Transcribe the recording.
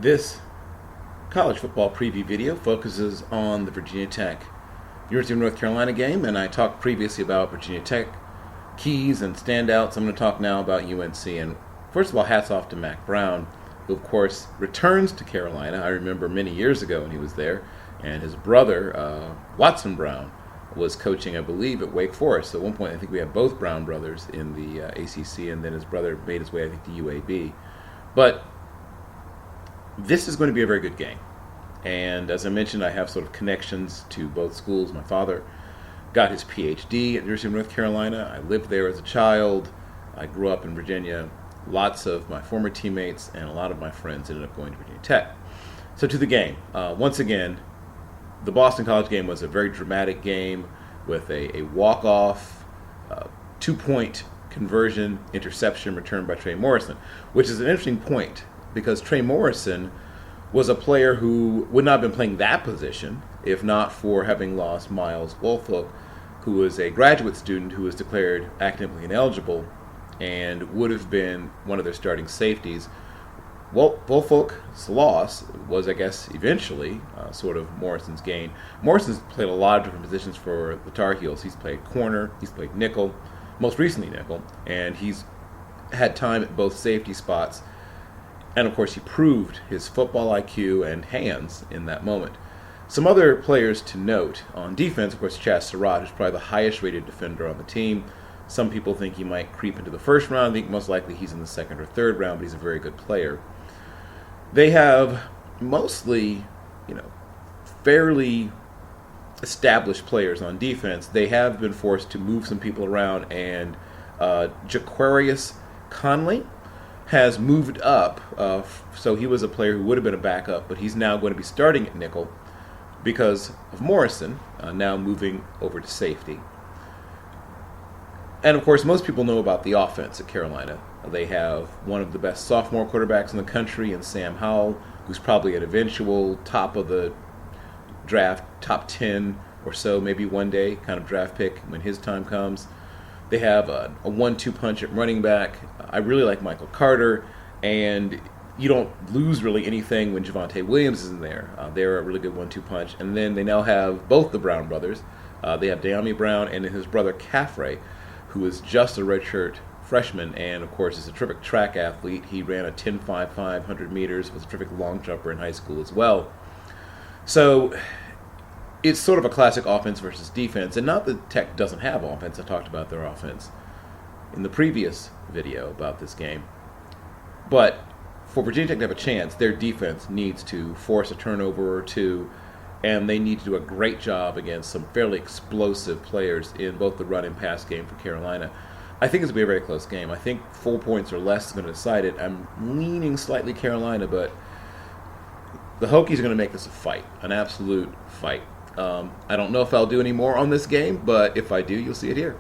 This college football preview video focuses on the Virginia Tech University of North Carolina game, and I talked previously about Virginia Tech keys and standouts. I'm going to talk now about UNC. And first of all, hats off to Mack Brown, who of course returns to Carolina. I remember many years ago when he was there, and his brother, Watson Brown, was coaching, I believe, at Wake Forest. So at one point, I think we had both Brown brothers in the ACC, and then his brother made his way, I think, to UAB. But this is going to be a very good game. And as I mentioned, I have sort of connections to both schools. My father got his PhD at the University of North Carolina. I lived there as a child. I grew up in Virginia. Lots of my former teammates and a lot of my friends ended up going to Virginia Tech. So to the game. Once again, the Boston College game was a very dramatic game with a walk-off, 2-point conversion, interception returned by Trey Morrison, which is an interesting point because Trey Morrison was a player who would not have been playing that position if not for having lost Miles Woolfolk, who was a graduate student who was declared academically ineligible and would have been one of their starting safeties. Well, Woolfolk's loss was, I guess, eventually sort of Morrison's gain. Morrison's played a lot of different positions for the Tar Heels. He's played corner, he's played nickel, most recently nickel, and he's had time at both safety spots. And, of course, he proved his football IQ and hands in that moment. Some other players to note on defense, of course, Chaz Surratt, who's probably the highest-rated defender on the team. Some people think he might creep into the first round. I think most likely he's in the second or third round, but he's a very good player. They have mostly, fairly established players on defense. They have been forced to move some people around, and Jaquarius Conley has moved up, so he was a player who would have been a backup, but he's now going to be starting at nickel because of Morrison now moving over to safety. And of course, most people know about the offense at Carolina. They have one of the best sophomore quarterbacks in the country in Sam Howell, who's probably an eventual top of the draft, top 10 or so, maybe one day kind of draft pick when his time comes. They have a 1-2 punch at running back. I really like Michael Carter, and you don't lose really anything when Javonte Williams is in there. They're a really good 1-2 punch. And then they now have both the Brown brothers. They have De'Ami Brown and his brother Caffrey, who is just a redshirt freshman and, of course, is a terrific track athlete. He ran a 10.5 500 meters, was a terrific long jumper in high school as well. So it's sort of a classic offense versus defense, and not that Tech doesn't have offense. I talked about their offense in the previous video about this game. But for Virginia Tech to have a chance, their defense needs to force a turnover or two, and they need to do a great job against some fairly explosive players in both the run and pass game for Carolina. I think it's going to be a very close game. I think 4 points or less is going to decide it. I'm leaning slightly Carolina, but the Hokies are going to make this a fight, an absolute fight. I don't know if I'll do any more on this game, but if I do, you'll see it here.